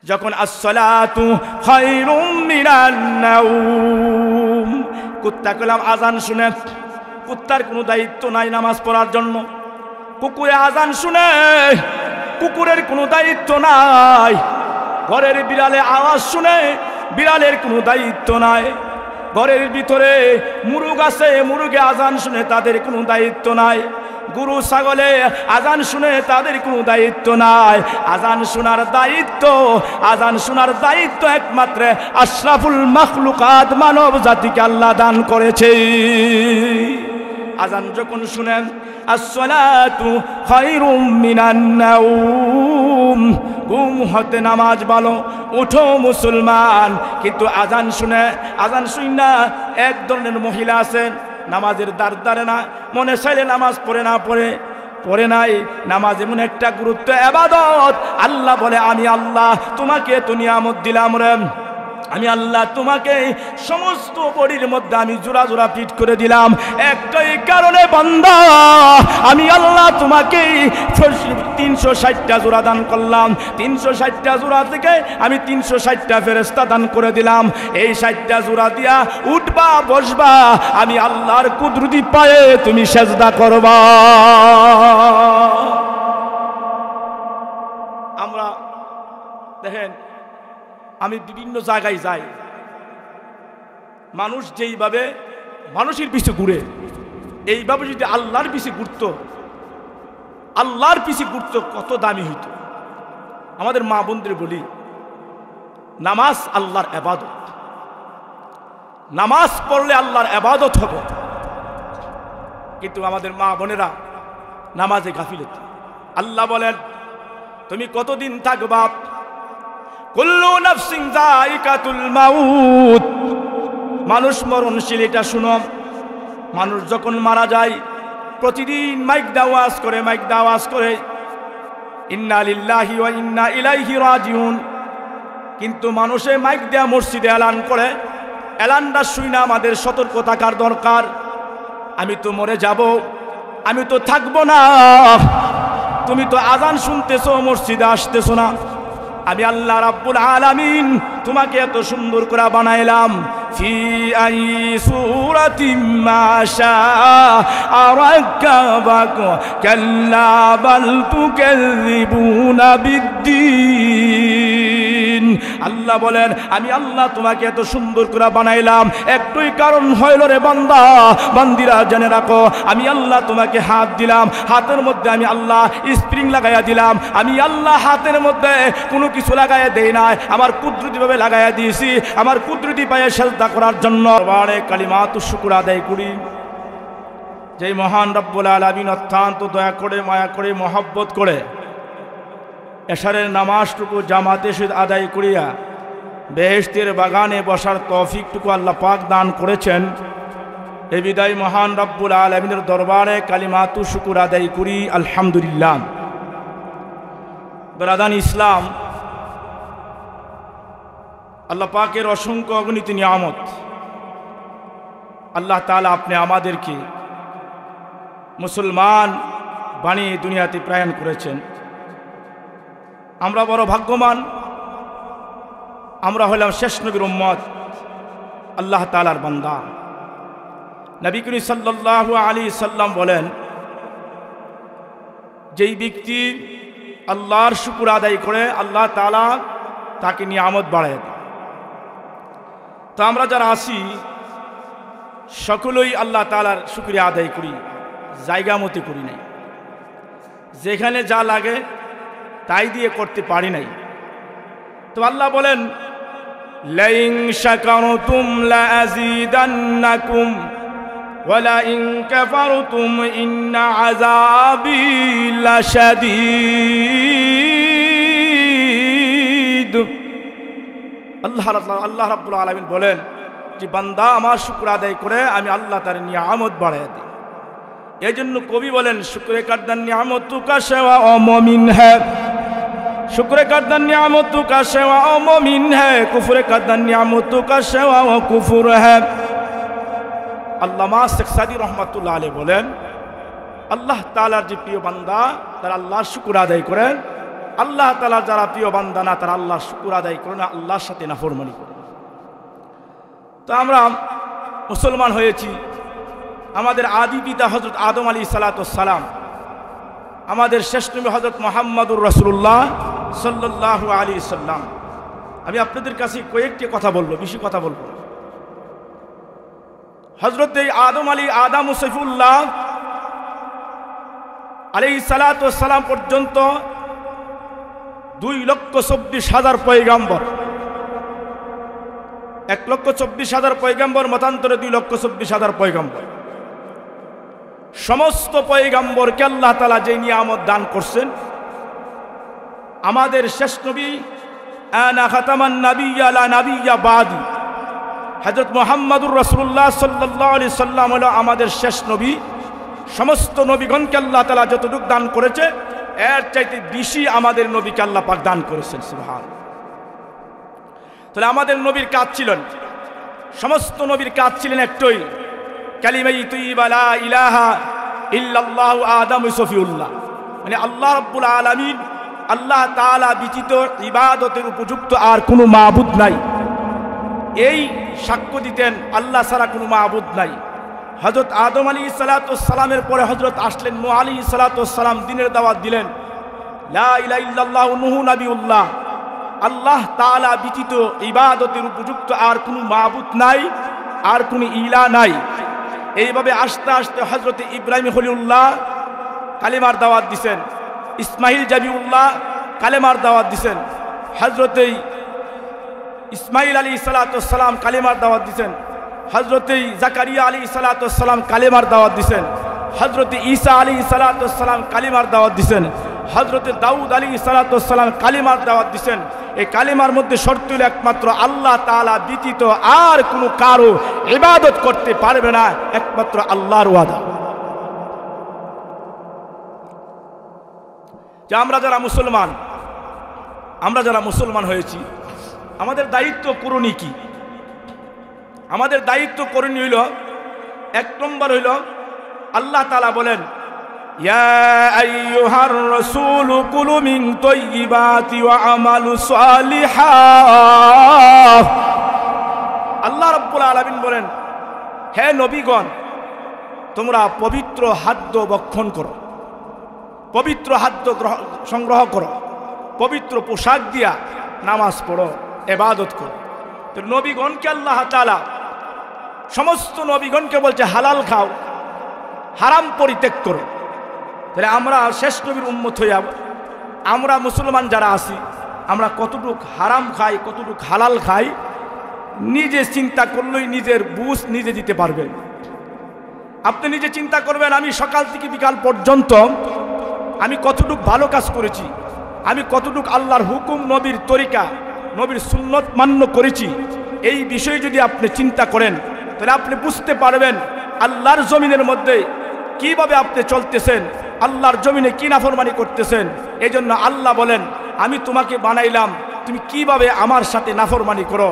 যখন আসসালাতু খায়রুম মিনান নাওম, কুত্তা কলাম আজান শুনে, কুত্তার কোনো দায়িত্ব নাই নামাজ পড়ার জন্য। কুকুরে আজান শুনে, কুকুরের কোনো দায়িত্ব নাই। ঘরের বিড়ালে আওয়াজ শুনে, বিড়ালের কোনো দায়িত্ব নাই। ঘরের ভিতরে মুরগ আছে, মুরগে আজান শুনে তাদের কোনো দায়িত্ব নাই। গরু ছাগলে আজান শুনে তাদের কোনো দায়িত্ব নাই। আজান শোনার দায়িত্ব একমাত্র আশরাফুল মাখলুকাত মানব জাতিকে আল্লাহ দান করেছে। আজান যখন শুনেন আসসালাতু খায়রুম মিনান নাওম, ঘুম হতে নামাজ ভালো, উঠো মুসলমান। কিন্তু আজান শুনি না এক ধরনের মহিলা আছেন, নামাজের দ্বারে না, মনে চাইলে নামাজ পড়ে নাই। নামাজ এমন একটা গুরুত্ব ইবাদত, আল্লাহ বলে আমি আল্লাহ তোমাকে তো নিয়ামত দিলাম রে, আমি আল্লাহ তোমাকে সমস্ত বডির মধ্যে আমি জোড়া জোড়া ফিট করে দিলাম। একটাই কারণে বান্দা, আমি আল্লাহ তোমাকে 360টা জোড়া দান করলাম। 360টা জোড়া থেকে আমি 360টা ফেরেশতা দান করে দিলাম। এই 60টা জোড়া দিয়া উঠবা বসবা, আমি আল্লাহর কুদরতি পায়ে তুমি সেজদা করবা। আমরা দেখেন, আমি বিভিন্ন জায়গায় যাই, মানুষ যেইভাবে মানুষের পিছে ঘুরে, এইভাবে যদি আল্লাহর পিছে ঘুরতো কত দামি হইত। আমাদের মা বোনদের বলি, নামাজ আল্লাহর ইবাদত, নামাজ পড়লে আল্লাহর ইবাদত হবে। কিন্তু আমাদের মা বোনেরা নামাজে গাফিলত। আল্লাহ বলেন, তুমি কতদিন থাকবা? কুল্লু নাফসিন যায়িকাতুল মাউত, মানুষ মরণশীল, এটা শুনো। মানুষ যখন মারা যায় প্রতিদিন মাইক দাওয়াজ করে ইন্না লিল্লাহি ওয়া ইন্না ইলাইহি রাজিউন। কিন্তু মানুষে মাইক দেয়া মসজিদে এলান করে, এলানটা শুই না আমাদের সতর্ক থাকার দরকার। আমি তো মরে যাব, আমি তো থাকবো না। তুমি তো আজান শুনতেছো, মসজিদে আসতেছো না। আমি আল্লাহ রাব্বুল আলামিন তোমাকে এত সুন্দর করে বানাইলাম। ফি আই সূরাতিম মা শাআ রাক্কাবাকা কাল্লা বাল তুকাযিবুনা বিদ্দীন। আল্লাহ বলেন, আমি আল্লাহ তোমাকে এত সুন্দর করে বানাইলাম, একটাই কারণ হইল রে বান্দা, বান্দিরা জেনে রাখো, আমি আল্লাহ তোমাকে হাত দিলাম, হাতের মধ্যে আমি আল্লাহ স্প্রিং লাগাইয়া দিলাম। আমি আল্লাহ হাতের মধ্যে কোনো কিছু লাগাইয়া দেই নাই, আমার কুদরতিভাবে লাগাইয়া দিয়েছি, আমার কুদরতি পায়ে সেজদা করার জন্য। বারে কালিমাতু শুকর আদায় করি, যেই মহান রব্বুল আলামিন অত্যন্ত দয়া করে, মায়া করে, মহব্বত করে এশারের নামাজটুকু জামাতে সহিত আদায় করিয়া বেহেশতের বাগানে বসার তৌফিকটুকু আল্লাহ পাক দান করেছেন। এই বিদায় মহান রব্বুল আলামিনের দরবারে কালিমাতু শুকর আদায় করি, আলহামদুলিল্লাহ। ব্রাদান ইসলাম, আল্লাহ পাকের অসংখ্য অগণিত নিয়ামত। আল্লাহ তাআলা আপনি আমাদেরকে মুসলমান বানিয়ে দুনিয়াতে প্রেরণ করেছেন। আমরা বড় ভাগ্যবান, আমরা হলাম শেষ নবীর উম্মত, আল্লাহ তাআলার বান্দা। নবী করিম সাল্লাল্লাহু আলাইহি সাল্লাম বলেন, যেই ব্যক্তি আল্লাহর শুকর আদায় করে আল্লাহ তাআলা তাকে নিয়ামত বাড়ায় দেয়। তো আমরা যারা আছি সকলেই আল্লাহ তাআলার শুকরিয়া আদায় করি, জায়গা মতো করি নাই। যেখানে যা লাগে তাই দিয়ে করতে পারি নাই। তো আল্লাহ বলেন, লাইন শাকারতুম লাযীদান্নাকুম ওয়া লাইন কাফারতুম ইন্না আযাবি লাশাদীদ। আল্লাহ রাব্বুল আলামিন বলেন যে বান্দা আমার শুকর আদায় করে আমি আল্লাহ তার নিয়ামত বাড়ায় দিই। এই জন্য কবি বলেন, শুকরে কারদান নিয়ামতু কা শাওয়া ও মুমিন হ্যায়, শুকরে কারদান নিয়ামতু কা শাওয়া ও মুমিন হ্যায়, কুফরে কারদান নিয়ামতু কা শাওয়া ও কুফর হ্যায়। আল্লামা শেখ সাদী রহমাতুল্লাহ আলাইহি বলেন, আল্লাহ তাআলার যে প্রিয় বান্দা তারা আল্লাহর শুকর আদায় করেন, আল্লাহ তাআলার যারা প্রিয় বান্দা না, তারা আল্লাহর শুকর আদায় করে না, আল্লাহর সাথে নাফরমানি করে। তো আমরা মুসলমান হয়েছি, আমাদের আদি পিতা হযরত আদম আলাইহিস সালাম, আমাদের শেষ নবী হযরত মুহাম্মদুর রাসূলুল্লাহ সাল্লাল্লাহু আলাইহি সাল্লাম। আমি আপনাদের কাছে কয়েকটি কথা বলবো, বেশি কথা বলবো। হযরত আদম সৈফুল্লাহ আলাইহিস সালাম পর্যন্ত 2,24,000 পয়গাম্বর, 1,24,000 পয়গাম্বর, মতান্তরে 2,24,000 পয়গাম্বর। সমস্ত পয়গাম্বরকে আল্লাহ তাআলা যে নিয়ামত দান করছেন, আমাদের শেষ নবী আনা খাতামান নাবিয়্যা লা নাবিয়্যা বাদি হযরত মুহাম্মদুর রাসূলুল্লাহ সাল্লাল্লাহু আলাইহি সাল্লাম হলো আমাদের শেষ নবী। সমস্ত নবীগণকে আল্লাহ তাআলা যতটুকু দান করেছে, এর চাইতে বেশি আমাদের নবীকে আল্লাহ পাক দান করেছেন। সুবহানাল্লাহ। তাহলে আমাদের নবীর কাজ ছিলেন, সমস্ত নবীর কাজ ছিলেন একটাই, কালিমাই তাইয়্যিবা লা ইলাহা ইল্লাল্লাহু আদম সফিউল্লাহ, মানে আল্লাহ রাব্বুল আলামিন, আল্লাহ তাআলা ব্যতীত ইবাদতের উপযুক্ত আর কোনো মাবুদ নাই, এই সাক্ষ্য দিতেন আল্লাহ ছাড়া কোনো মাবুদ নাই। হযরত আদম আলাইহিস সালামের পরে হযরত আসলেন নূহ আলাইহিস সালাম, দ্বীনের দাওয়াত দিলেন, লা ইলাহা ইল্লাল্লাহ, নূহ নবিউল্লাহ, আল্লাহ তাআলা ব্যতীত ইবাদতের উপযুক্ত আর কোনো মাবুদ নাই, আর কোনো ইলাহ নাই। এইভাবে আস্তে আস্তে হযরত ইব্রাহিম খলিলুল্লাহ কালেমার দাওয়াত দিছেন, ইসমাইল জাবিউল্লাহ কালেমার দাওয়াত দিছেন, হযরত ইসমাইল আলাইহিস সালাম কালেমার দাওয়াত দিছেন, হযরত জাকারিয়া আলাইহিস সালাম কালেমার দাওয়াত দিছেন, হযরত ঈসা আলাইহিস সালাম কালেমার দাওয়াত দিছেন, হযরত দাউদ আলাইহিস সালাম কালেমার দাওয়াত দিছেন। এই কালেমার মধ্যে শর্ত হলো একমাত্র আল্লাহ তাআলা ব্যতীত আর কোনো কারো ইবাদত করতে পারবে না, একমাত্র আল্লাহর ওয়াদা। যে আমরা যারা মুসলমান হয়েছি, আমাদের দায়িত্ব করণীয় কি? আমাদের দায়িত্ব করণীয় হইল, এক নম্বর হইল, আল্লাহ তাআলা বলেন, ইয়া আইয়ুহার রাসূলু কুলু মিন তাইয়্যিবাতি ওয়া আমালু সালিহাহ। আল্লাহ রাব্বুল আলামিন বলেন, হে নবীগণ, তোমরা পবিত্র খাদ্য ভক্ষণ করো, পবিত্র খাদ্য সংগ্রহ করো, পবিত্র পোশাক দিয়া নামাজ পড়ো, ইবাদত করো। তো নবীগণকে আল্লাহ তাআলা, সমস্ত নবীগণকে বলছে হালাল খাও, হারাম পরিত্যাগ করো। তাহলে আমরা শেষ নবীর উম্মত হইয়া আমরা মুসলমান যারা আছি, আমরা কতটুক হারাম খাই, কতটুক হালাল খাই, নিজে চিন্তা করলেই নিজের বুঝ নিজে দিতে পারবেন। আপনি নিজে চিন্তা করবেন, আমি সকাল থেকে বিকাল পর্যন্ত আমি কতটুক ভালো কাজ করেছি, আমি কতটুক আল্লাহর হুকুম, নবীর তরিকা, নবীর সুন্নত মান্য করেছি। এই বিষয়ে যদি আপনি চিন্তা করেন, তাহলে আপনি বুঝতে পারবেন আল্লাহর জমিনের মধ্যে কিভাবে আপনি চলতেছেন, আল্লাহর জমিনে কি নাফরমানি করতেছেন। এই জন্য আল্লাহ বলেন, আমি তোমাকে বানাইলাম, তুমি কিভাবে আমার সাথে নাফরমানি করো।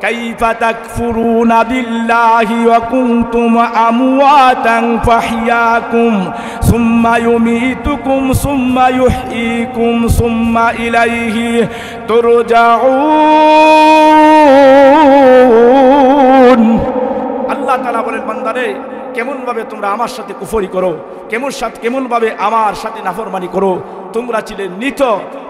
কাইফা তাকফুরুনা বিল্লাহি ওয়া কুনতুম আমওয়াতান ফাহিয়াকুম সুম্মা ইউমীতুকুম সুম্মা ইউহয়ীকুম সুম্মা ইলাইহি তুরজাউন। আল্লাহ তাআলা বলেন, বান্দারে, কেমনভাবে তোমরা আমার সাথে কুফরি করো, কেমনভাবে আমার সাথে নাফরমানি করো। তোমরা ছিলে মৃত,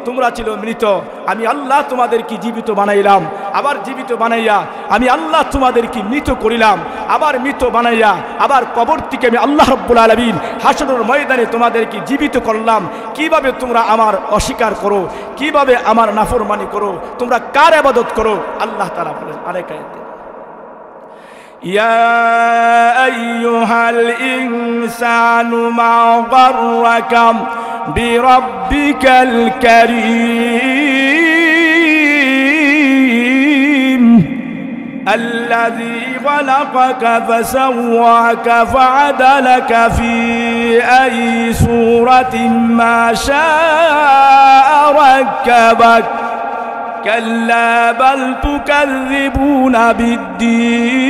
তোমরা ছিল মৃত, আমি আল্লাহ তোমাদেরকে জীবিত বানাইলাম, আবার জীবিত বানাইয়া আমি আল্লাহ তোমাদেরকে মৃত করিলাম, আবার মৃত বানাইয়া আবার কবর থেকে আমি আল্লাহ রাব্বুল আলামিন হাসরের ময়দানে তোমাদেরকে জীবিত করলাম। কিভাবে তোমরা আমার অস্বীকার করো, কিভাবে আমার নাফরমানি করো, তোমরা কার ইবাদত করো। আল্লাহ তাআলা বলেন আরেক আয়াতে, يا أيها الإنسان ما غرك بربك الكريم الذي خلقك فسواك فعدلك في أي صورة ما شاء ركبك كلا بل تكذبون بالدين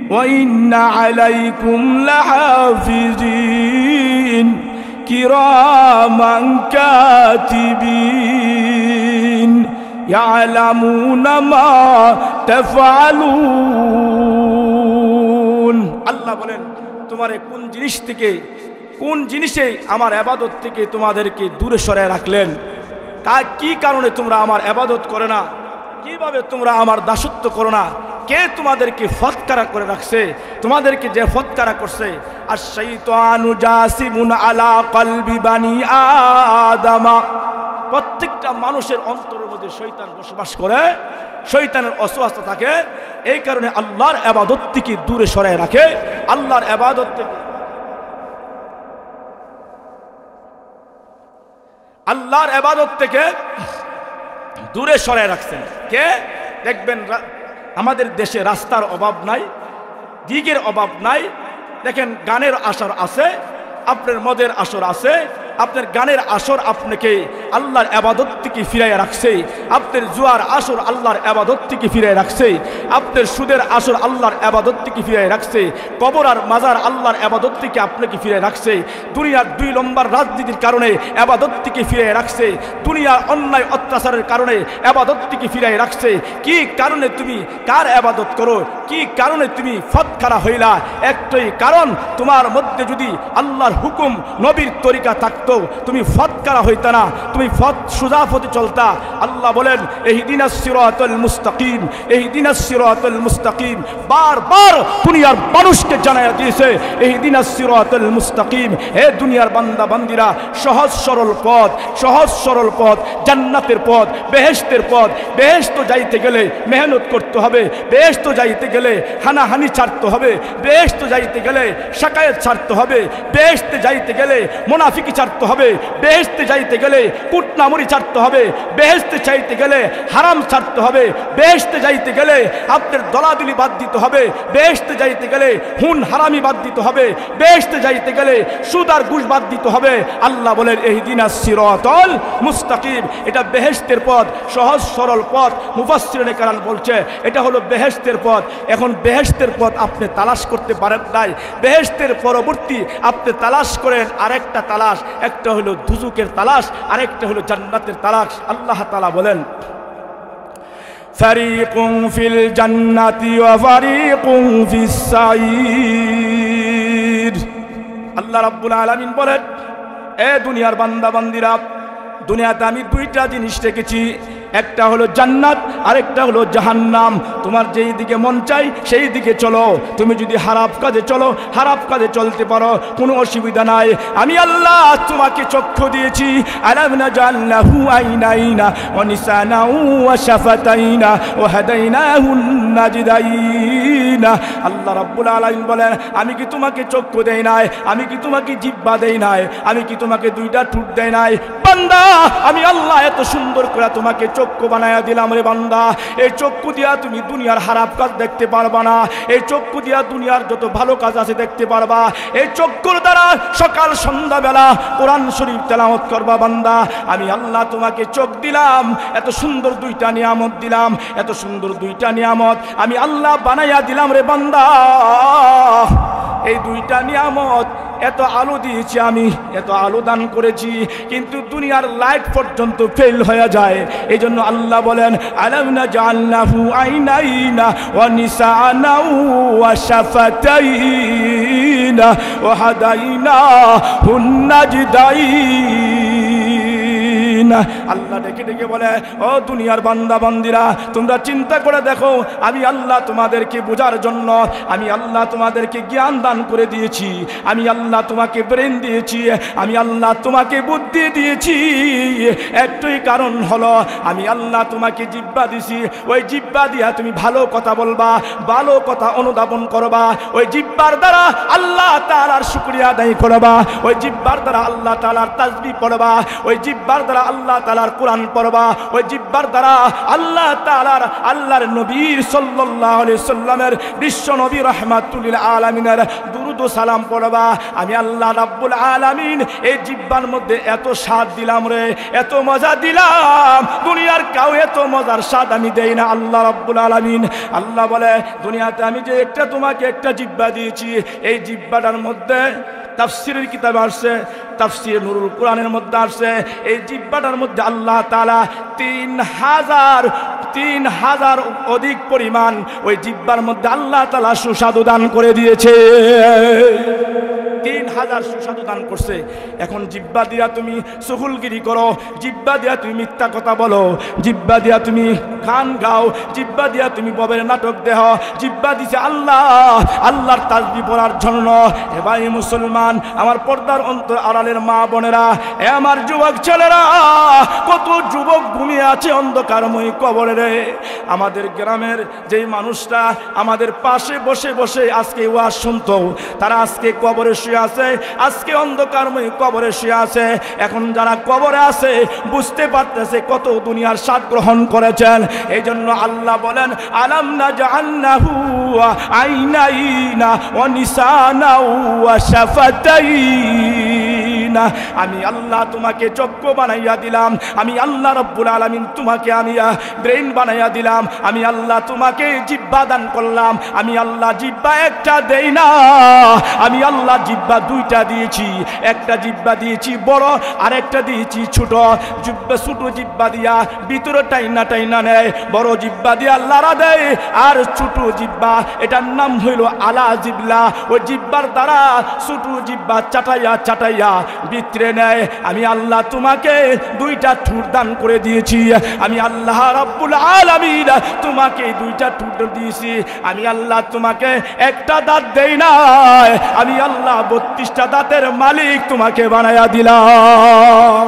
وإن عليكم لحافظين কিরামান কাতিবিন ইয়ালামুনা মা তাফআলুন। আল্লাহ বলেন তোমারে কোন জিনিস থেকে, কোন জিনিসে আমার ইবাদত থেকে তোমাদেরকে দূরে সরায় রাখলেন, কি কারণে তোমরা আমার ইবাদত করে না, কিভাবে তোমরা আমার দাসত্ব করো না, কে তোমাদেরকে ফতকারা করে রাখছে, তোমাদেরকে যে ফতকারা করছে। আর শাইতানু জাসিমুন আলা কলবি বানি আদামা, প্রত্যেকটা মানুষের অন্তরের মধ্যে শয়তান বসবাস করে, শয়তানের ওয়াসওয়াসা থাকে। এই কারণে আল্লাহর ইবাদত থেকে দূরে সরায় রাখে, আল্লাহর ইবাদত থেকে, আল্লাহর ইবাদত থেকে দূরে সরায় রাখছেন। কে? দেখবেন আমাদের দেশে রাস্তার অভাব নাই, দিকের অভাব নাই। দেখেন গানের আসর আছে, আপনার মদের আসর আছে, আপনার গানের আসর আপনাকে আল্লাহর ইবাদত থেকে ফিরাইয়া রাখছে, আপনার জুয়ার আসর আল্লাহর ইবাদত থেকে ফিরাইয়া রাখছে, আপনার সুদের আসর আল্লাহর ইবাদত থেকে ফিরাইয়া রাখছে, কবর আর মাজার আল্লাহর ইবাদত থেকে আপনাকে ফিরাইয়া রাখছে, দুনিয়ার 2 নম্বর রাজনীতির কারণে ইবাদত থেকে ফিরাইয়া রাখছে, দুনিয়ার অন্যায় অত্যাচারের কারণে ইবাদত থেকে ফিরাইয়া রাখছে। কি কারণে তুমি কার ইবাদত করো, কি কারণে তুমি ফতকারা হইলা? একটাই কারণ, তোমার মধ্যে যদি আল্লাহর হুকুম নবীর তরিকা থাকতো তুমি ফতকারা হইতা না, তুমি সোজা পথে চলতা। আল্লাহ বলেন ইহদিনাস সিরাতাল মুস্তাকিম, ইহদিনাস সিরাতাল মুস্তাকিম, বারবার দুনিয়ার মানুষকে জানায়া দিয়েছে ইহদিনাস সিরাতাল মুস্তাকিম। হে দুনিয়ার বান্দা বান্দিরা, সহজ সরল পথ, সহজ সরল পথ, জান্নাতের পথ, বেহেশতের পথ। বেহেশত যাইতে গেলে মেহনত করতে হবে, বেহেশত যাইতে গেলে হানাহানি ছাড়তে হবে, বেহেশত যাইতে গেলে শাকায়াত ছাড়তে হবে, বেহেশতে যাইতে গেলে মুনাফিকি ছাড়তে হবে, বেহেশতে যাইতে গেলে কুটনামুরি ছাড়তে হবে, বেহেশতে চাইতে গেলে হারাম ছাড়তে হবে, বেহেশতে যাইতে গেলে আপনার দলাদলি বাদ দিতে হবে, বেহেশতে যাইতে গেলে হুন হারামি বাদ দিতে হবে, বেহেশতে যাইতে গেলে সুদ আর ঘুষ বাদ দিতে হবে। আল্লাহ বলেন ইহদিনাস সিরাতাল মুস্তাকিম, এটা বেহেশতের পথ, সহজ সরল পথ। মুফাসসিরিনে কেরাম বলছে এটা হলো বেহেশতের পথ। এখন বেহেশতের পথ আপনি তালাশ করতে পারেন নাই, বেহেশতের পরবর্তী আপনি তালাশ করেন আরেকটা তালাশ, একটা হলো দুজুকের তালাশ, আরেকটা হলো জান্নাতের তালাশ। আল্লাহ তাআলা বলেন ফারিকুন ফিল জান্নাতি ওয়া ফারিকুন ফিস সাঈর। আল্লাহ রাব্বুল আলামিন বলেন এ দুনিয়ার বান্দা বান্দিরা, দুনিয়াতে আমি 2টা জিনিস রেখেছি, একটা হলো জান্নাত, আরেকটা হলো জাহান্নাম। তোমার যেই দিকে মন চাই সেই দিকে চলো। তুমি যদি হারাম কাজে চলো, হারাম কাজে চলতে পারো, কোনো অসুবিধা নাই। আমি আল্লাহ তোমাকে চক্ষু দিয়েছি, আলাম নাজাল্লাহু আইনাইনা ওয়া নিসানাউ ওয়া শাফাতাইনা ওয়া হাদাইনাহুন নাজদাইনা। আল্লাহ রাব্বুল আলামিন বলেন আমি কি তোমাকে চক্ষু দেই নাই, আমি কি তোমাকে জিহ্বা দেই নাই, আমি কি তোমাকে 2টা ঠোঁট দেই নাই? বান্দা আমি আল্লাহ এত সুন্দর করে তোমাকে চক্ষু বানায়া দিলাম রে বান্দা। এই চক্ষু দিয়া তুমি দুনিয়ার হারাম কাজ দেখতে পারবা না, এই চক্ষু দিয়া দুনিয়ার যত ভালো কাজ আছে দেখতে পারবা। এই চক্ষুর দ্বারা সকাল সন্ধ্যা বেলা কোরআন শরীফ তেলাওয়াত করবা বান্দা। আমি আল্লাহ তোমাকে চোখ দিলাম, এত সুন্দর 2টা নিয়ামত দিলাম, এত সুন্দর 2টা নিয়ামত আমি আল্লাহ বানাইয়া দিলাম রে বান্দা। এই 2টা নিয়ামত, এত আলো দিয়েছি আমি, এত আলো দান করেছি, কিন্তু দুনিয়ার লাইট পর্যন্ত ফেল হয়ে যায়। এই জন্য আল্লাহ বলেন আলাম নাজাল্লাহু আইনাইনা ওয়া নিসানাউ ওয়া শাফাতাইনা ওয়া হাদাইনাহুন নাজদাইন। আল্লাহ ডেকে ডেকে বলে ও দুনিয়ার বান্দা বান্দিরা, তোমরা চিন্তা করে দেখো, আমি আল্লাহ তোমাদেরকে বোঝার জন্য, আমি আল্লাহ তোমাদেরকে জ্ঞান দান করে দিয়েছি, আমি আল্লাহ তোমাকে ব্রেন দিয়েছি, আমি আল্লাহ তোমাকে বুদ্ধি দিয়েছি। একটাই কারণ হলো আমি আল্লাহ তোমাকে জিহ্বা দিয়েছি, ওই জিহ্বা দিয়া তুমি ভালো কথা বলবা, ভালো কথা অনুধাবন করবা, ওই জিহ্বার দ্বারা আল্লাহ তাআলার শুকরিয়া আদায় করবা, ওই জিহ্বার দ্বারা আল্লাহ তাআলার তাসবিহ পড়বা, ওই জিহ্বার দ্বারা আল্লাহ তাআলার কোরআন পড়বা, ওই জিহ্বার দ্বারা আল্লাহ তাআলার আল্লাহর নবীর সাল্লাল্লাহু আলাইহি সাল্লামের বিশ্ব নবী রাহমাতুল লিল আলামিনের দুরূদ ও সালাম পড়বা। আমি আল্লাহ রাব্বুল আলামিন এই জিহ্বার মধ্যে এত স্বাদ দিলাম রে, এত মজা দিলাম, দুনিয়ার কাউ এত মজার স্বাদ আমি দেই না। আল্লাহ রাব্বুল আলামিন আল্লাহ বলে দুনিয়াতে আমি যে তোমাকে একটা জিহ্বা দিয়েছি, এই জিহ্বাটার মধ্যে তাফসীরের কিতাবে আসছে, তাফসীর নুরুল কোরআনের মধ্যে আসছে, এই জিহ্বাটার মধ্যে আল্লাহ তাআলা ৩,০০০ অধিক পরিমাণ ওই জিহ্বার মধ্যে আল্লাহ তাআলা সুস্বাদু দান করে দিয়েছে। ৩,০০০ সুস্বাদু দান করছে। এখন জিহ্বা দিয়া তুমি সুহুলগিরি করো, জিহ্বা দিয়া তুমি মিথ্যা কথা বলো, জিহ্বা দিয়া তুমি গান গাও, জিহ্বা দিয়া তুমি ববের নাটক দেহ, জিহ্বা দিছে আল্লাহ, আল্লাহর তাসবিহ পড়ার জন্য। এ ভাই মুসলমান, আমার পর্দার অন্তর আড়ালের মা বোনেরা, এ আমার যুবক ছেলেরা, কত যুবক ঘুমিয়ে আছে অন্ধকারময় কবরে রে। আমাদের গ্রামের যেই মানুষটা আমাদের পাশে বসে বসে আজকে ওয়াজ শুনতো, তারা আজকে কবরে শুয়ে আছে, আজকে অন্ধকারময় কবরে শুয়ে আছে। এখন যারা কবরে আছে বুঝতে পারতেছে কত দুনিয়ার স্বাদ গ্রহণ করেছেন। এই জন্য আল্লাহ বলেন, আলাম নাজআলনাহু আইনাইনা ওয়া নিসানা ওয়া শাফাতাইনা। আমি আল্লাহ তোমাকে চক্ষু বানাইয়া দিলাম, আমি আল্লাহ রব্বুল আলামিন তোমাকে আমি ব্রেন বানাইয়া দিলাম, আমি আল্লাহ তোমাকে জিহ্বা দান করলাম। আমি আল্লাহ জিহ্বা একটা দেই না, আমি আল্লাহ জিহ্বা দুইটা দিয়েছি। একটা জিহ্বা দিয়েছি বড়, আর একটা দিয়েছি ছোট। ছোট জিহ্বা দিয়া ভিতরে টাইনা টাইনা নেয়, বড় জিহ্বা দিয়া লাড়া দেয়। আর ছোট জিহ্বা, এটার নাম হইল আলা জিবলা। ওই জিহ্বার দ্বারা ছোট জিহ্বা চাটাইয়া চাটাইয়া ভিতরে নেয়। আমি আল্লাহ তোমাকে দুইটা ঠোঁট দান করে দিয়েছি। আমি আল্লাহ রাব্বুল আলামিন তোমাকে দুইটা ঠোঁট দিয়েছি। আমি আল্লাহ তোমাকে একটা দাঁত দেই নাই, আমি আল্লাহ 32টা দাঁতের মালিক তোমাকে বানায়া দিলাম।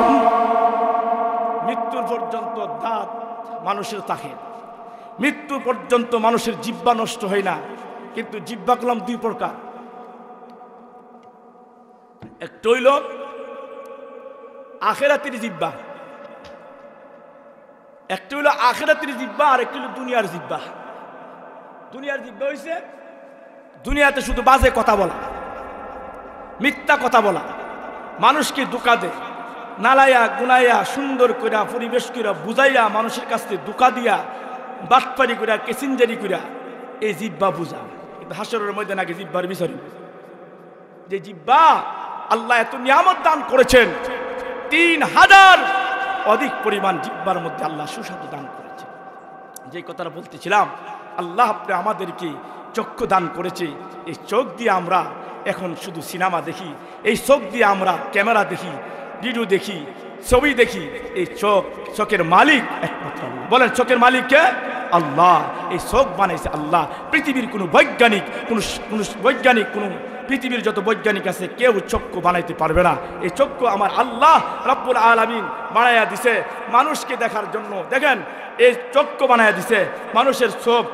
মৃত্যুর পর্যন্ত দাঁত মানুষের থাকে, মৃত্যু পর্যন্ত মানুষের জিহ্বা নষ্ট হয় না। কিন্তু জিহ্বা কলম দুই প্রকার, একটা হইল আখিরাতের জিহ্বা, একটা হইল আখিরাতের জিহ্বা, আর একটা হইল দুনিয়ার জিহ্বা। দুনিয়ার জিহ্বা হইছে দুনিয়াতে শুধু বাজে কথা বলা, মিথ্যা কথা বলা, মানুষকে ধোঁকা দেয়, নালাইয়া গুনাইয়া সুন্দর কইরা পরিবেশ কইরা বুঝাইয়া মানুষের কাছ থেকে ধোঁকা দিয়া বাটপারি কইরা কেসিনজারি কইরা এই জিহ্বা বুঝা। কিন্তু হাসরের মধ্যে নাকি জিহ্বার বিচারি, যে জিহ্বা আল্লাহ এত নিয়ামত দান করেছেন, ৩,০০০ অধিক পরিমাণ জিহ্বার মধ্যে আল্লাহ সুস্বাদু দান করেছেন। যে কথাটা বলতেছিলাম, আল্লাহ আপনি আমাদেরকে চক্ষু দান করেছে। এই চোখ দিয়ে আমরা এখন শুধু সিনেমা দেখি, এই চোখ দিয়ে আমরা ক্যামেরা দেখি, ভিডিও দেখি, ছবি দেখি। এই চোখের মালিক একমাত্র আল্লাহ। বলেন চোখের মালিক কে? আল্লাহ। এই চোখ বানাইছে আল্লাহ। পৃথিবীর কোনো বৈজ্ঞানিক কোনো পৃথিবীর যত বৈজ্ঞানিক আছে কেউ চক্ষু বানাইতে পারবে না। এই চক্ষু আমার আল্লাহ রাব্বুল আলামিন বানাইয়া দিছে মানুষকে দেখার জন্য। দেখেন, এই চক্ষু বানাইয়া দিছে মানুষের চোখ।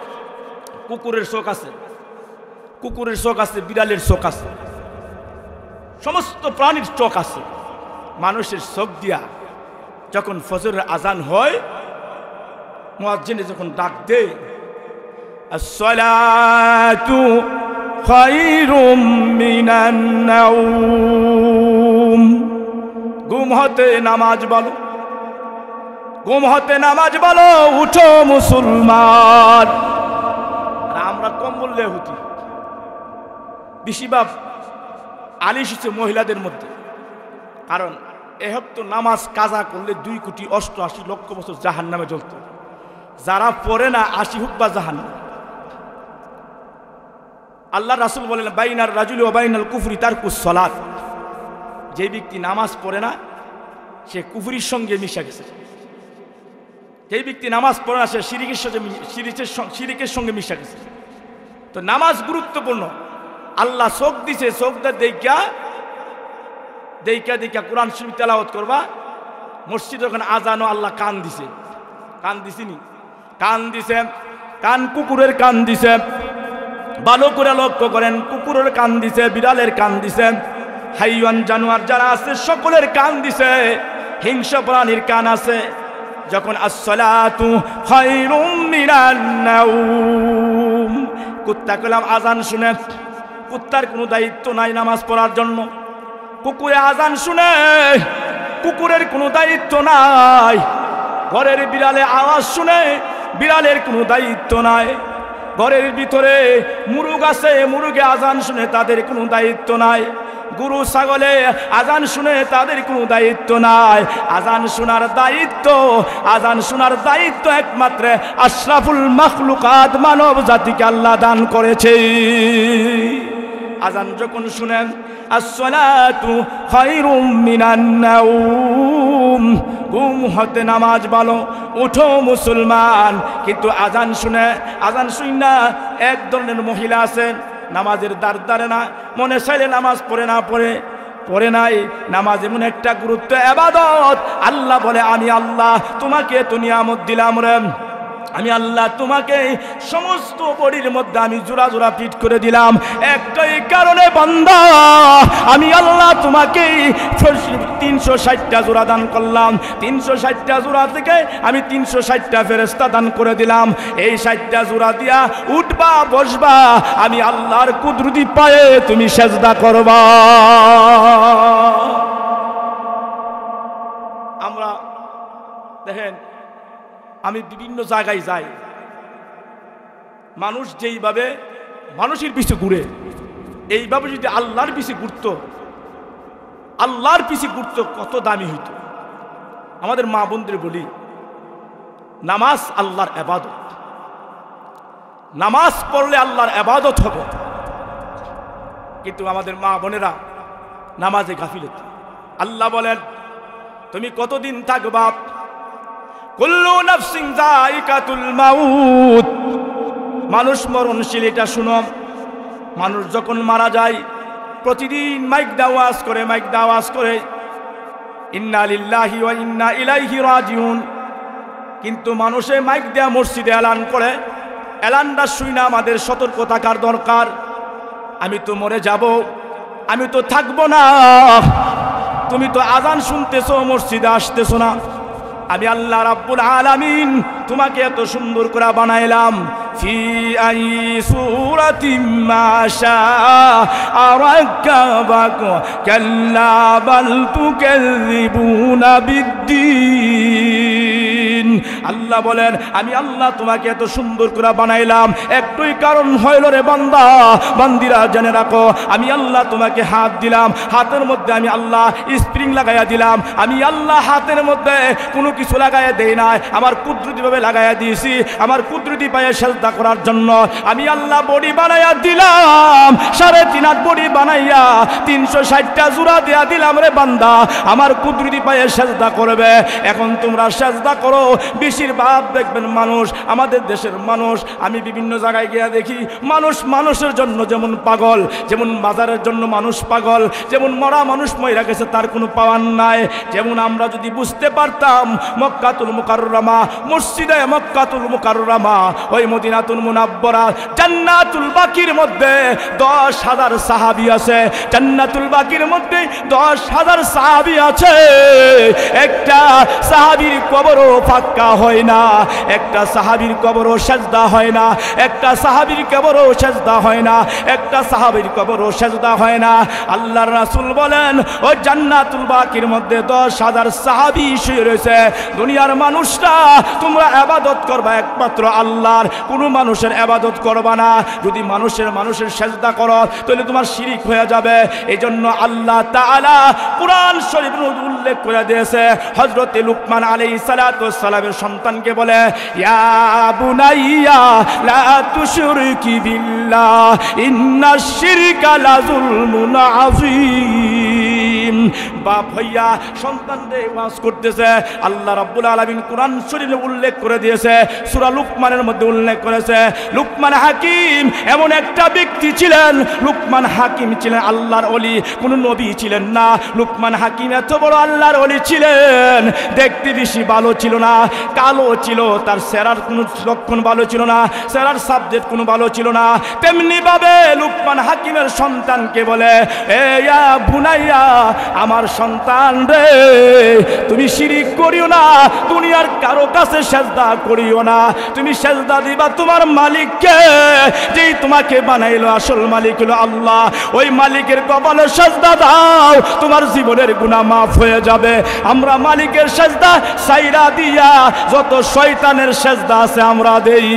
কুকুরের চোখ আছে, কুকুরের চোখ আছে, বিড়ালের চোখ আছে, সমস্ত প্রাণীর চোখ আছে। মানুষের চোখ দিয়া যখন ফজরের আজান হয়, মুয়াজ্জিন যখন ডাক দেয়, আসসালাতু খায়রুম মিনান নাওম, ঘুম হতে নামাজ বলো, ঘুম হতে নামাজ বলো, উঠো মুসলমান। আমরা কম বললে হতি, বেশিরভাগ আলিশ হচ্ছে মহিলাদের মধ্যে। কারণ তো নামাজ কাজা করলে 2,88,00,000 বছর জাহান নামে জ্বলত। যারা পড়ে না 80 হোক বা জাহান। আল্লাহ রাসূল বলেন, বাইনার রাজুলি ওয়া বাইনাল কুফরি তারকুস সালাত। যে ব্যক্তি নামাজ পড়ে না সে কুফরির সঙ্গে মিশে গেছে। যে ব্যক্তি নামাজ পড়ে না সে শিরিকের সঙ্গে মিশে গেছে। তো নামাজ গুরুত্বপূর্ণ। আল্লাহ চোখ দিছে, চোখটা দেখা কোরআন শরীফ তেলাওয়াত করবা। মসজিদ যখন আজানো আল্লাহ কান দিছে, কান দিছিনি? কান দিছে, কান কুকুরের কান দিছে। ভালো করে লক্ষ্য করেন, কুকুরের কান দিছে, বিড়ালের কান দিছে, হাইওয়ান জানোয়ার যারা আছে সকলের কান দিছে, হিংস্র প্রাণীর কান আছে। যখন আসসালাতু খায়রুম মিনান নাওম, কুত্তা কলাম আজান শুনে, কুত্তার কোনো দায়িত্ব নাই নামাজ পড়ার জন্য। কুকুরে আজান শুনে, কুকুরের কোনো দায়িত্ব নাই। ঘরের বিড়ালে আওয়াজ শুনে, বিড়ালের কোনো দায়িত্ব নাই। ঘরের ভিতরে মুরগ আছে, মুরগে আজান শুনে তাদের কোনো দায়িত্ব নাই। গরু ছাগলে আজান শুনে তাদের কোনো দায়িত্ব নাই। আজান শোনার দায়িত্ব একমাত্র আশরাফুল মাখলুকাত মানব জাতিকে আল্লাহ দান করেছে। আজান যখন শুনেন আসসালাতু খায়রুম মিনান নাওম, ঘুম হতে নামাজ ভালো, উঠো মুসলমান। কিন্তু আজান শুনে এক ধরনের মহিলা আছেন নামাজের দ্বারে না, মনে চাইলে নামাজ পড়ে নাই। নামাজ এমন একটা গুরুত্ব ইবাদত, আল্লাহ বলে আমি আল্লাহ তোমাকে এত নিয়ামত দিলাম রে, আমি আল্লাহ তোমাকে সমস্ত বডির মধ্যে আমি জোড়া জোড়া ফিট করে দিলাম একটাই কারণে বান্দা, আমি আল্লাহ তোমাকে 360টা জোড়া দান করলাম। 360টা জোড়া থেকে আমি 360টা ফেরেশতা দান করে দিলাম। এই 60টা জোড়া দিয়া উঠবা বসবা, আমি আল্লাহর কুদরতি পায়ে তুমি সেজদা করবা। আমরা দেখেন, আমি বিভিন্ন জায়গায় যাই, মানুষ যেইভাবে মানুষের পিছে ঘুরে, এইভাবে যদি আল্লাহর পিছে ঘুরতো কত দামি হইতো। আমাদের মা বোনদের বলি, নামাজ আল্লাহর ইবাদত, নামাজ পড়লে আল্লাহর ইবাদত হবে। কিন্তু আমাদের মা বোনেরা নামাজে গাফিলত। আল্লাহ বলেন তুমি কতদিন থাকবা, কুল্লু নাফসিন যায়িকাতুল মাউত, মানুষ মরণশীল। এটা শুনো, মানুষ যখন মারা যায় প্রতিদিন মাইক দাওয়াজ করে ইন্না লিল্লাহি ওয়া ইন্না ইলাইহি রাজিউন। কিন্তু মানুষে মাইক দেয়া মসজিদে এলান করে, এলানটা শুনে আমাদের সতর্ক থাকার দরকার। আমি তো মরে যাব, আমি তো থাকবো না, তুমি তো আজান শুনতেছো, মসজিদে আসতেছো না। আমি আল্লাহ রাব্বুল আলামিন তোমাকে এত সুন্দর করে বানাইলাম, ফি আই সূরাতিম মা শাআ রাক্কাবাকা কাল্লা বাল তুকাযিবুনা বিদ্দীন। আল্লাহ বলেন আমি আল্লাহ তোমাকে এত সুন্দর করে বানাইলাম, একটাই কারণ হইল রে বান্দা, বান্দিরা জেনে রাখো, আমি আল্লাহ তোমাকে হাত দিলাম, হাতের মধ্যে আমি আল্লাহ স্প্রিং লাগাইয়া দিলাম। আমি আল্লাহ হাতের মধ্যে কোনো কিছু লাগাইয়া দেই নাই, আমার কুদরতিভাবে লাগাইয়া দিয়েছি, আমার কুদরতি পায়ে সেজদা করার জন্য। আমি আল্লাহ বডি বানাইয়া দিলাম, 3.5 হাত বডি বানাইয়া 360টা জোড়া দিয়া দিলাম রে বান্দা, আমার কুদরতি পায়ে সেজদা করবে। এখন তোমরা সেজদা করো। বেশিরভাগ দেখবেন মানুষ, আমাদের দেশের মানুষ, আমি বিভিন্ন জায়গায় গিয়ে দেখি মানুষের জন্য যেমন পাগল, যেমন বাজারের জন্য মানুষ পাগল, যেমন মরা মানুষ মইরা গেছে তার কোনো পাওয়ার নাই। যেমন আমরা যদি বুঝতে পারতাম মক্কাতুল মুকাররমা, মসজিদে মক্কাতুল মুকাররমা, ওই মদিনাতুল মুনাব্বরা, জান্নাতুল বাকির মধ্যে 10,000 সাহাবী আছে। জান্নাতুল বাকির মধ্যে 10,000 সাহাবী আছে। একটা সাহাবীর কবরও ফাঁকা হয় না, একটা সাহাবীর কবরও সেজদা হয় না, একটা সাহাবীর কবরও সেজদা হয় না, একটা সাহাবীর কবরও সেজদা হয় না। আল্লাহর রাসূল বলেন ওই জান্নাতুল বাকির মধ্যে 10,000 সাহাবী শুয়ে রয়েছে। দুনিয়ার মানুষরা তোমরা ইবাদত করবা একমাত্র আল্লাহর, কোনো মানুষের ইবাদত করবা না। যদি মানুষের সেজদা করো তাহলে তোমার শিরিক হয়ে যাবে। এই জন্য আল্লাহ তাআলা কুরআন শরীফে উল্লেখ করে দিয়েছে, হযরত লুকমান আলাইহিস সালাতু ওয়াস সালামের সন্তানকে বলে, ইয়া বুনাইয়া লা তুশরিকি বিল্লাহ ইন্নাশ শিরকা লাযুলমুন আযীম। বাপ হইয়া সন্তানদের ওয়াজ করতেছে। আল্লাহ রাব্বুল আলামিন কুরআন শরীফে উল্লেখ করে দিয়েছে, সূরা লুকমানের মধ্যে উল্লেখ করেছে, লুকমান হাকিম এমন একটা ব্যক্তি ছিলেন। লুকমান হাকিম ছিলেন আল্লাহর ওলি, কোনো নবী ছিলেন না। লুকমান হাকিম এত বড় আল্লাহর ওলি ছিলেন, দেখতে বেশি ভালো ছিল না, কালো ছিল, তার চেহারার কোনো লক্ষণ ভালো ছিল না, চেহারার সাবজেক্ট কোনো ভালো ছিল না। তেমনি ভাবে লুকমান হাকিমের সন্তানকে বলে, এ ইয়া বুনাইয়া, আমার সন্তান রে, তুমি শিরিক করিও না, দুনিয়ার কারো কাছে সেজদা করিও না, তুমি সেজদা দিবা তোমার মালিককে, যেই তোমাকে বানাইলো। আসল মালিক হলো আল্লাহ, ওই মালিকের কপালে সেজদা দাও, তোমার জীবনের গুনাহ মাফ হয়ে যাবে। আমরা মালিকের সেজদা সাইরা দিয়া যত শয়তানের সেজদা আছে আমরা দেই।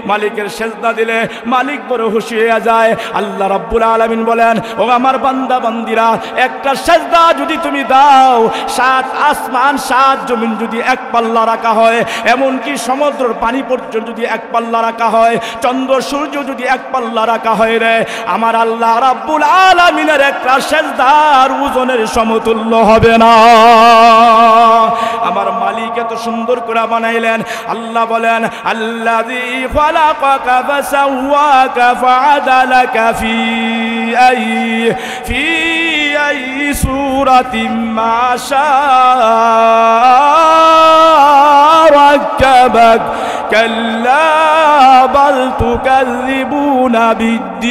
মালিকের সেজদা দিলে মালিক বড় খুশি হয়ে যায়। আল্লাহ রাব্বুল আলামিন বলেন, ও আমার বান্দা বান্দিরা, একটা সেজদা যদি তুমি দাও, 7 আসমান 7 জমিন যদি এক পাল্লা রাখা হয়, এমনকি সমুদ্রের পানি পর্যন্ত যদি এক পাল্লা রাখা হয়, চন্দ্র সূর্য যদি এক পাল্লা রাখা হয় রে, আমার আল্লাহ রাব্বুল আলামিনের একটা সেজদার ওজনের সমতুল্য হবে না। আমার মালিক এত সুন্দর করে বানাইলেন। আল্লাহ বলেন, আল্লাযী খালাকাকা ফাসাওয়াকা ফাআদালাকা ফি আই সূরাতিন মা শাআ রাক্কাবাক কাল্লা বাল তুকাযযিবুনা বিদ্দীন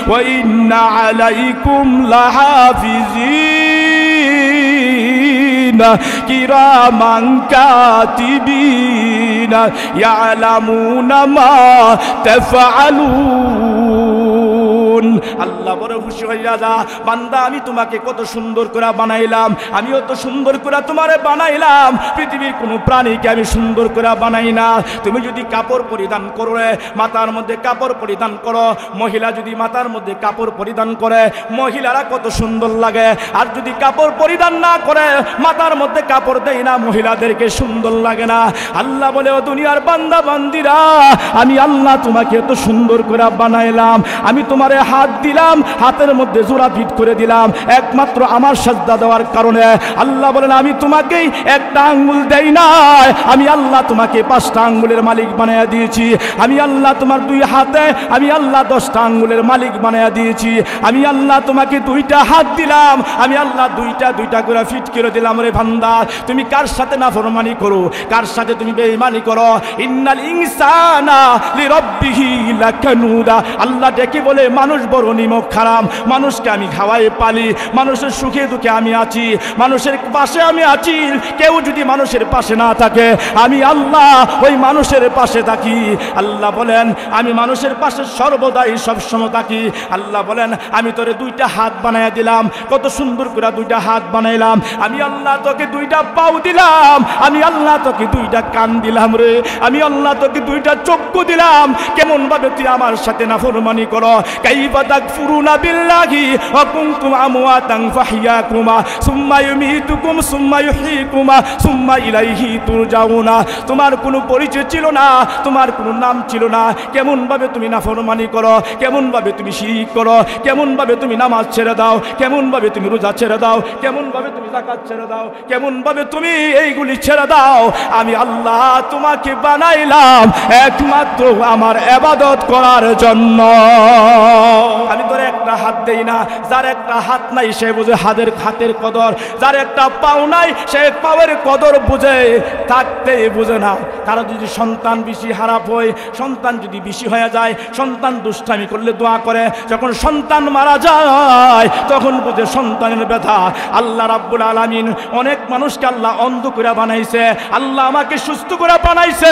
ওয়া ইন্না আলাইকুম লাহাফিজিন কিরামান কাতিবিন ইয়ালামুনা মা তাফআলুন। আল্লাহ বড় খুশি হইয়া যা, বান্দা আমি তোমাকে কত সুন্দর করে বানাইলাম, আমিও তো সুন্দর করে তোমারে বানাইলাম। পৃথিবীর কোনো প্রাণীকে আমি সুন্দর করে বানাই না। তুমি যদি কাপড় পরিধান করো, মাথার মধ্যে কাপড় পরিধান করো, মহিলা যদি মাথার মধ্যে কাপড় পরিধান করে, মহিলারা কত সুন্দর লাগে। আর যদি কাপড় পরিধান না করে, মাথার মধ্যে কাপড় দেয় না, মহিলাদেরকে সুন্দর লাগে না। আল্লাহ বলে, ও দুনিয়ার বান্দা বান্দিরা, আমি আল্লাহ তোমাকে এত সুন্দর করে বানাইলাম, আমি তোমারে হাত দিলাম, হাতের মধ্যে জোড়া ফিট করে দিলাম একমাত্র আমার সাজদা দেওয়ার কারণে। আল্লাহ বলেন, আমি তোমাকেই একটা আঙ্গুল দেই নাই, আমি আল্লাহ তোমাকে 5টা আঙ্গুলের মালিক বানাইয়া দিয়েছি। আমি আল্লাহ তোমার 2 হাতে, আমি আল্লাহ 10টা আঙ্গুলের মালিক বানাইয়া দিয়েছি। আমি আল্লাহ তোমাকে 2টা হাত দিলাম, আমি আল্লাহ 2টা করে ফিট করে দিলাম। রে বান্দা, তুমি কার সাথে নাফরমানি করো, কার সাথে তুমি বেঈমানি করো? ইন্নাল ইনসানা লিরাব্বিহি লাকানুদা। আল্লাহ ডেকে বলে, মানুষ বড় নিমক খারাপ, মানুষকে আমি খাওয়াই পালি, মানুষের সুখে দুঃখে আমি আছি, মানুষের পাশে আমি আছি। কেউ যদি মানুষের পাশে না থাকে, আমি আল্লাহ ওই মানুষের পাশে থাকি। আল্লাহ বলেন, আমি মানুষের পাশে সর্বদাই সবসময় থাকি। আল্লাহ বলেন, আমি তোরে 2টা হাত বানাইয়া দিলাম, কত সুন্দর করে 2টা হাত বানাইলাম। আমি আল্লাহ তোকে 2টা পাও দিলাম, আমি আল্লাহ তোকে 2টা কান দিলাম রে, আমি আল্লাহ তোকে 2টা চক্ষু দিলাম। কেমন ভাবে তুই আমার সাথে নাফরমানি করো? কাইফা তাকফুরুনা বিল্লাহি ওয়া কুনতুম আমওয়াতান ফাহইয়াকুমা সুম্মা ইউমীতুকুম সুম্মা ইউহয়িকুমা সুম্মা ইলাইহি তুরজাউনা। তোমার কোনো পরিচয় ছিল না, তোমার কোনো নাম ছিল না, কেমন ভাবে তুমি নাফরমানি করো, কেমন ভাবে তুমি শিরক করো, কেমন ভাবে তুমি নামাজ ছেড়ে দাও, কেমন ভাবে তুমি রোজা ছেড়ে দাও, কেমন ভাবে তুমি যাকাত ছেড়ে দাও, কেমন ভাবে তুমি এইগুলি ছেড়ে দাও। আমি আল্লাহ তোমাকে বানাইলাম একমাত্র আমার ইবাদত করার জন্য। আমি তোরে একটা হাত দেই না, যার একটা হাত নাই সে বুঝে হাতের কদর, যার একটা পাও নাই সে পাওয়ের কদর বুঝে, থাকতে বুঝে না। কারো যদি সন্তান বেশি খারাপ হয়, সন্তান যদি বেশি হয়ে যায়, সন্তান দুষ্টামি করলে দোয়া করে, যখন সন্তান মারা যায় তখন বুঝে সন্তানের ব্যথা। আল্লাহ রাব্বুল আলামিন অনেক মানুষকে আল্লাহ অন্ধ করে বানাইছে, আল্লাহ আমাকে সুস্থ করে বানাইছে।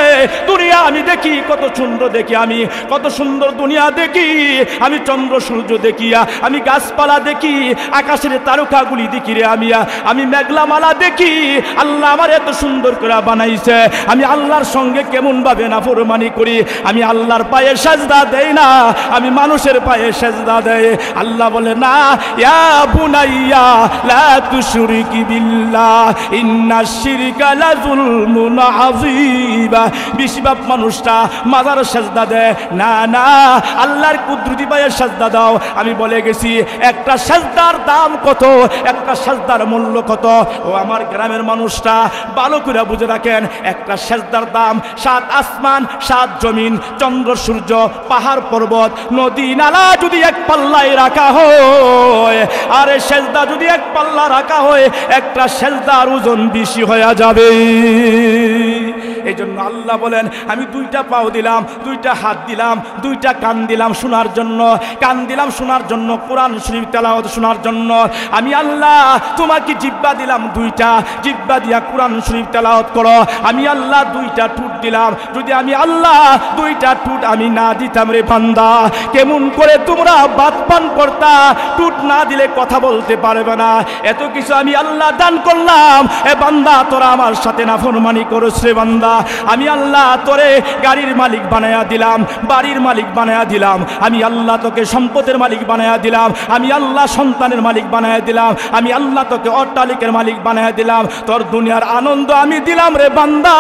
দুনিয়া আমি দেখি কত সুন্দর, দেখি আমি কত সুন্দর দুনিয়া দেখি, আমি চন্দ্র সূর্য দেখি, আমি গাছপালা দেখি, আকাশের তারকাগুলি দেখি রে, আমি মেঘলামালা দেখি। আল্লাহ আমার এত সুন্দর করে বানাইছে, আমি আল্লাহর সঙ্গে কেমন ভাবে নাফরমানি করি? আমি আল্লাহর পায়ে সেজদা দেই না, আমি মানুষের পায়ে সেজদা দেই। আল্লাহ বলে, না, ইয়া বুনাইয়া লা তুশরিক বিল্লাহ ইন্নাশ শিরকা লাযুলমুন আযীম। বেশিরভাগ মানুষটা মাজার সেজদা দেয়, না না, আল্লাহর কুদরতি পায়ে সেজদা দাও। আমি বলে গেছি একটা সেজদার দাম কত, একটা সেজদার মূল্য কত। ও আমার গ্রামের মানুষটা ভালো করে বুঝে রাখেন, একটা সেজদার দাম 7 আসমান 7 জমিন, চন্দ্র সূর্য, পাহাড় পর্বত, নদী নালা যদি এক পাল্লায় রাখা হয়, আর সেজদা যদি এক পাল্লা রাখা হয়, একটা সেজদার ওজন বেশি হয়ে যাবে। এই জন্য আল্লাহ বলেন, আমি 2টা পাও দিলাম, 2টা হাত দিলাম, 2টা কান দিলাম শোনার জন্য, কান দিলাম শোনার জন্য, কোরআন শরীফ তেলাওয়াত শোনার জন্য। আমি আল্লাহ তোমাকে জিহ্বা দিলাম, 2টা জিহ্বা দিয়া কোরআন শরীফ তেলাওয়াত করো। আমি আল্লাহ 2টা ঠোঁট দিলাম, যদি আমি আল্লাহ 2টা ঠোঁট আমি না দিতাম রে বান্দা, কেমন করে তোমরা ভাত পান করতা? ঠোঁট না দিলে কথা বলতে পারবে না। এত কিছু আমি আল্লাহ দান করলাম, এ বান্দা তোরা আমার সাথে নাফরমানি করছ রে বান্দা। বান্দা, আমি আল্লাহ তোরে গাড়ির মালিক বানায়া দিলাম, বাড়ির মালিক বানায়া দিলাম, আমি আল্লাহ তোকে সম্পদের মালিক বানায়া দিলাম, আমি আল্লাহ সন্তানের মালিক বানায়া দিলাম, আমি আল্লাহ তোকে অট্টালিকের মালিক বানায়া দিলাম, তোর দুনিয়ার আনন্দ আমি দিলাম রে বান্দা,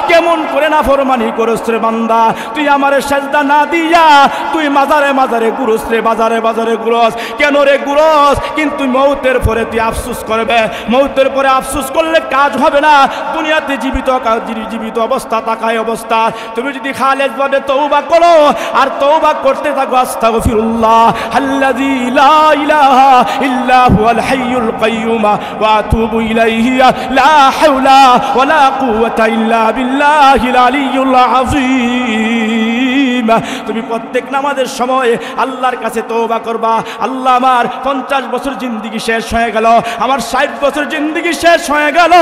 কেমন করে নাফরমানি করছ রে বান্দা, তুই আমারে সেজদা না দিয়া তুই মাজারে মাজারে ঘুরস রে, বাজারে বাজারে ঘুরস কেন রে ঘুরস? কিন্তু মৌতের পরে তুই আফসোস করবে, মৌতের পরে আফসোস করলে কাজ হবে না। দুনিয়াতে জীবিত অবস্থা তাকায় অবস্থা তুমি যদি খালেজ ভাবে তওবা করো আর তওবা করতে থাকো, আস্তাগফিরুল্লাহ আল্লাযী লা ইলাহা ইল্লা হুয়াল হাইয়ুল কাইয়্যুম ওয়া আতুবু ইলাইহি লা হাওলা ওয়ালা কুওয়াতা ইল্লা বিল্লাহিল আলিয়্যিল আযীম। তুমি প্রত্যেক নামাজের সময় আল্লাহর কাছে তওবা করবা, আল্লাহ আমার 50 বছর জিন্দেগি শেষ হয়ে গেল, আমার 60 বছর জিন্দেগি শেষ হয়ে গেল,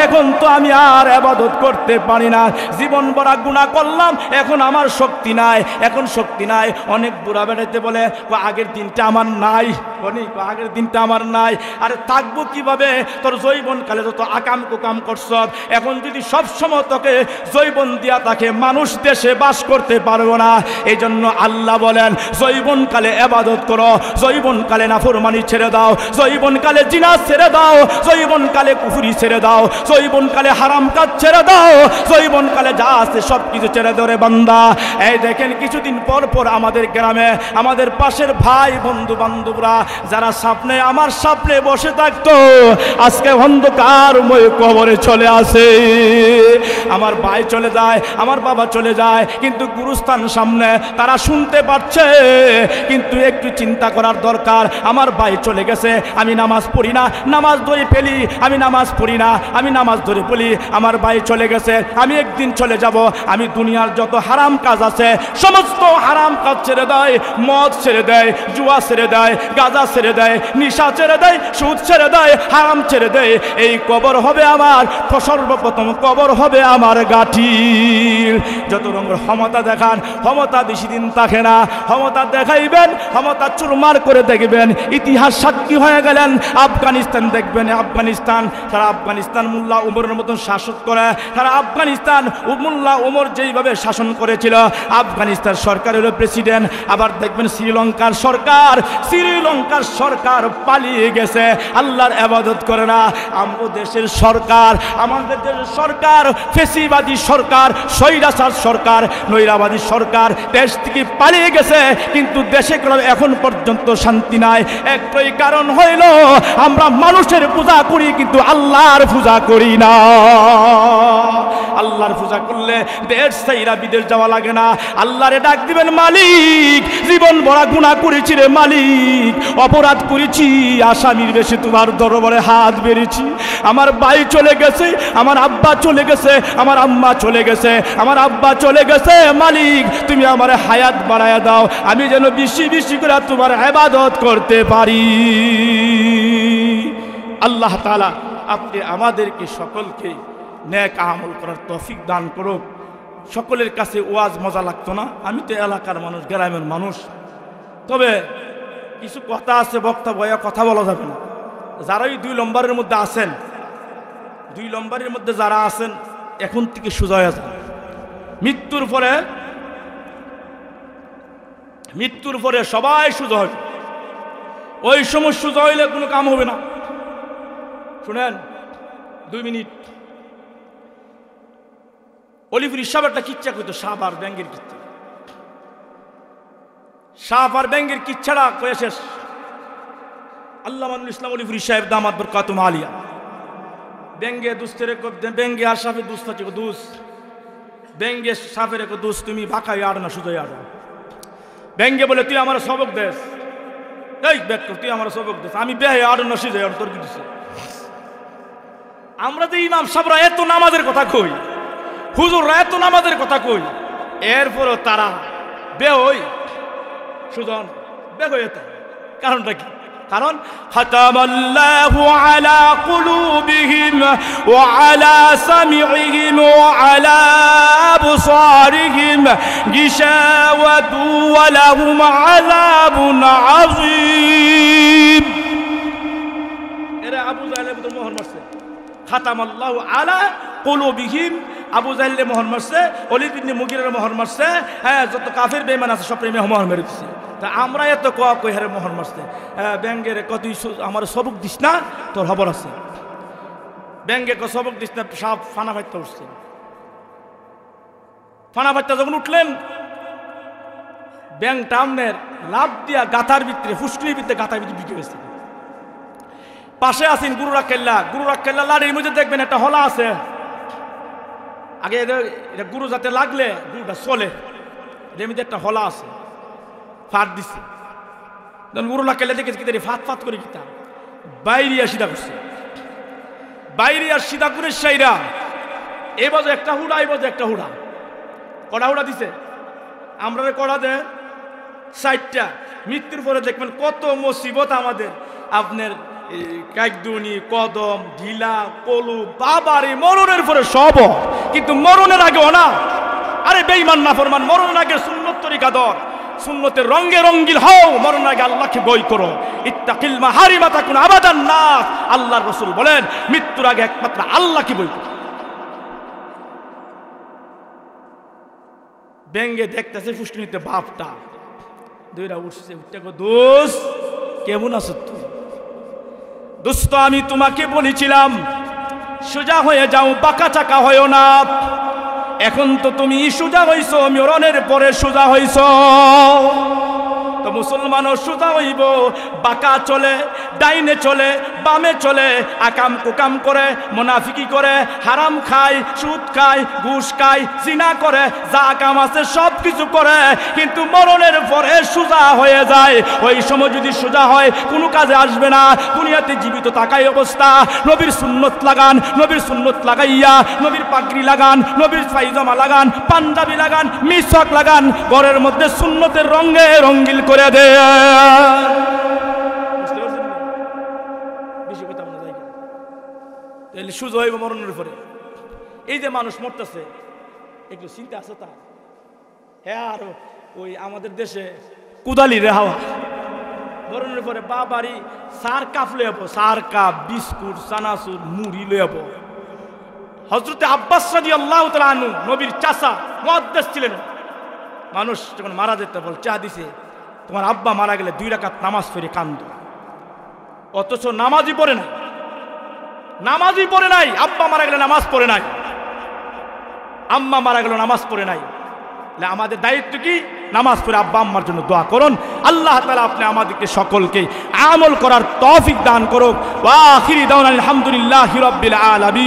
এখন তো আমি আর ইবাদত করতে পারি না, জীবন ভরা গুনাহ করলাম, এখন আমার শক্তি নাই, এখন শক্তি নাই। অনেক বুড়া বেড়াইতে বলে আগের দিনটা আমার নাই, অনেক আগের দিনটা আমার নাই। আরে থাকবো কিভাবে? তোর জৈবনকালে যত আকাম কুকাম করছ, এখন যদি সব সময় তোকে জৈবন দিয়া থাকে মানুষ দেশে বাস করতে পারবো না। এই জন্য আল্লাহ বলেন জৈবনকালে ইবাদত করো, জৈবনকালে নাফরমানি ছেড়ে দাও, জৈবনকালে জিনা ছেড়ে দাও, জৈবনকালে কুফরি ছেড়ে দাও, জৈবনকালে হারাম কাজ ছেড়ে দাও, জৈবনকালে যা আছে সব কিছু ছেড়ে ধরে বান্দা। এই দেখেন কিছুদিন পর পর আমাদের গ্রামে আমাদের পাশের ভাই বন্ধু বান্ধবরা যারা স্বপ্নে আমার স্বপ্নে বসে থাকতো আজকে অন্ধকারময় কবরে চলে আসে। আমার ভাই চলে যায়, আমার বাবা চলে যায়, কিন্তু গুরুস্থান সামনে তারা শুনতে পাচ্ছে, কিন্তু একটু চিন্তা করার দরকার। আমার ভাই চলে গেছে, আমি নামাজ পড়ি না, নামাজ ধরে ফেলি, আমি নামাজ পড়ি না, আমি নামাজ ধরে ফেলি, আমার ভাই চলে গেছে, আমি একদিন চলে যাব, আমি দুনিয়ার যত হারাম কাজ আছে সমস্ত হারাম কাজ ছেড়ে দেয়, মদ ছেড়ে দেয়, জুয়া ছেড়ে দেয়, গাঁজা ছেড়ে দেয়, নিশা ছেড়ে দেয়, সুদ ছেড়ে দেয়, হারাম ছেড়ে দেয়। এই কবর হবে আমার সর্বপ্রথম কবর হবে আমার গাঠির। যত রঙের ক্ষমতা দেখান, ক্ষমতা বেশি দিন থাকে না, ক্ষমতা দেখাইবেন, ক্ষমতা চুরমার করে দেখবেন, ইতিহাস সাক্ষী হয়ে গেলেন। আফগানিস্তান দেখবেন, আফগানিস্তান সারা আফগানিস্তান মোল্লা উমরের মতন শাসন করে, সারা আফগানিস্তান মোল্লা উমর যেইভাবে শাসন করেছিল, আফগানিস্তান সরকারের প্রেসিডেন্ট। আবার দেখবেন শ্রীলঙ্কার সরকার পালিয়ে গেছে, আল্লাহর ইবাদত করে না। আমাদের দেশের সরকার, আমাদের দেশের সরকার ফেসিবাদী সরকার, স্বৈরাচার সরকার, নৈরাবাদী সরকার দেশ থেকে পালিয়ে গেছে, কিন্তু দেশে এখন পর্যন্ত শান্তি নাই। একটাই কারণ হইল আমরা মানুষের পূজা করি কিন্তু আল্লাহর পূজা করি না। আল্লাহর পূজা করলে দেশ ছাইরা বিদেশ যাওয়া লাগে না। আল্লাহরে ডাক দিবেন, মালিক জীবন ভরা গুনাহ করেছি রে মালিক, অপরাধ করেছি, আসামির বেশি তোমার দরবারে হাত বেড়েছি, আমার ভাই চলে গেছে, আমার আব্বা চলে গেছে, আমার আম্মা চলে গেছে, আমার আব্বা চলে গেছে, মালিক তুমি আমার হায়াত বাড়ায়া দাও, আমি যেন বেশি বেশি করে তোমার ইবাদত করতে পারি। আল্লাহ তাআলা আপনি আমাদেরকে সকলকে নেক আমল করার তৌফিক দান করুক। সকলের কাছে ওয়াজ মজা লাগতো না, আমি তো এলাকার মানুষ, গ্রামের মানুষ, তবে কিছু কথা আছে, বক্তা বয়া কথা বলা যাবে না। যারা এই 2 নম্বরের মধ্যে আছেন, 2 নম্বরের মধ্যে যারা আছেন এখন থেকে সোজা হয়ে যান। মৃত্যুর পরে সবাই সোজা হবে, ওই সময় সোজা হইলে কোনো কাম হবে না। শুনেন 2 মিনিট, অলিফুর সাহেব একটা কিচ্ছা কইতো, সাপ আর ব্যাঙ্গের কিচ্ছা। সাপ আর ব্যাঙ্গের কিচ্ছাটা কয়ে শেষ। আল্লামানুল ইসলাম অলিফুর সাহেব দামাত বরকাতুহু আলিয়া ব্যাঙ্গে দুস্তের ব্যাঙ্গে আর সাপের দুস্ত আছে, দুস ব্যাঙ্গে সাপের এক দুস, তুমি বাঁকাই আড় না সুজয় আড়। ব্যাঙ্গে বলে তুই আমার সবক দেশ, এই ব্যাক তুই আমার সবক দেশ, আমি বেহে আড় না সুজয় আড়, তোর কি দিছে? আমরা যে ইমাম সাহেবরা এত নামাজের কথা কই, হুজুররা এত নামাজের কথা কই, এরপরও তারা বেহই সুজন বেহয়ে থাকে। কারণটা কি? কারণ খাতামাল্লাহু আলা কুলুবিহিম ওয়া আলা সামিইহিম ওয়া আলা আবসারিহিম গিশাওয়াতু ওয়া লাহুম আযাবুন আযীম। এরা আবু জাহেলের মতো মোহর মারছে। খাতামাল্লাহু আলা কুলুবিহিম আবু জাহেলে মোহর মারছে, ওয়ালিদ ইবনে মুগিরের মোহর মারছে, হ্যাঁ যত কাফের বেঈমান আছে সব প্রেমে মোহর মেরে দিচ্ছে। তা আমরা এত কই হারে মোহর মারছে, হ্যাঁ ব্যাঙ্গের কত আমার সবক দিস না, তোর খবর আছে। ব্যাঙ্গে সবক দিস না, সব ফানা ফাইতে উঠছে। ফানা ফাইতে যখন উঠলেন, ব্যাংকটা আমনের লাভ দিয়া গাথার ভিতরে, ফুসকুনির ভিতরে গাথার ভিতরে ঢুকে গেছে। পাশে আছেন গুরুরা কেল্লা লাড়ির মধ্যে দেখবেন একটা হলা আছে। আগে এটা গুরু যাতে লাগলে গুরুটা চলে, এর মধ্যে একটা হলা আছে, ফাট দিচ্ছে। যখন গুরুলা কেল্লা দেখেছে কি ফাত ফাত করে কিতা বাইরিয়া সিধা করছে, বাইরিয়া সিধা করে সাইরা এই বাজে একটা হুড়া, এই বাজে একটা হুড়া, কড়া হুড়া দিছে। আমরা কড়া দে 60টা। মৃত্যুর পরে দেখবেন কত মুসিবত আমাদের, আপনার কাকদুনি, কদম, ঢিলা, কলু, বাবারে মরণের পরে সব, কিন্তু মরণের আগেও না। আরে বেঈমান নাফরমান, মরণের আগে সুন্নত তরিকা ধর, সুন্নতের রঙে রঙ্গিল হও, মরণের আগে আল্লাহকে বই করো। ইত্তাকিল মাহারিমা তাকুন আবাদান নাস, আল্লাহর রাসূল বলেন মৃত্যুর আগে একমাত্র আল্লাহকে বই করো। ব্যাঙ্গে দেখতেছে ফুসকুনিতে বাপটা দুইটা উঠছে, উঠতে কো দোস্ত কেমন আছো তুই? দোস্ত আমি তোমাকে বলেছিলাম সোজা হয়ে যাও, বাঁকা চাকা হয়েও না। এখন তো তুমি সোজা হইছো, মরণের পরে সোজা হইছো। তো মুসলমানও সোজা হইব, বাঁকা চলে, ডাইনে চলে, বামে চলে, আকাম কুকাম করে, মুনাফিকি করে, হারাম খায়, সুদ খায়, ঘুষ খায়, জিনা করে, যা কাম আছে সব কিছু করে, কিন্তু মরণের পরে সোজা হয়ে যায়। ওই সময় যদি সোজা হয় কোনো কাজে আসবে না। দুনিয়াতে জীবিত থাকাই অবস্থা নবীর সুন্নত লাগান, নবীর সুন্নত লাগাইয়া নবীর পাগড়ি লাগান, নবীর পায়জামা লাগান, পাঞ্জাবি লাগান, মিসওয়াক লাগান, ঘরের মধ্যে সুন্নতের রঙে রঙ্গিল করে দে। বেশি কথা বলা যায় না, তাহলে সুযোগ হইব মরণের পরে। এই যে মানুষ মরতেছে, একটু চিন্তা আছে তা? হ্যাঁ, আর ওই আমাদের দেশে কুদালি রে হাওয়া, মরণের পরে বাবারি সার কাপ লয়ে যাবো, সার কাপ, বিস্কুট, চানাচুর, মুড়ি লয়ে যাবো। হযরতে আব্বাস রাদিয়াল্লাহু তাআলা আনহু নবীর চাচা মুহাদ্দিস ছিলেন। মানুষ যখন মারা যেতে বল চা দিছে, তোমার আব্বা মারা গেলে 2 রাকাত নামাজ পড়ে কান্দ, অথচ নামাজই পড়ে নাই, নামাজই পড়ে নাই। আব্বা মারা গেলে নামাজ পড়ে নাই, আম্মা মারা গেল নামাজ পড়ে নাই। আমাদের দায়িত্ব কি? নামাজ পড়ে আব্বা আম্মার জন্য দোয়া করুন। আল্লাহ তাআলা আপনি আমাদেরকে সকলকে আমল করার তৌফিক দান করুক। ওয়া আখিরি দাওয়ানা আলহামদুলিল্লাহি রাব্বিল আলামিন।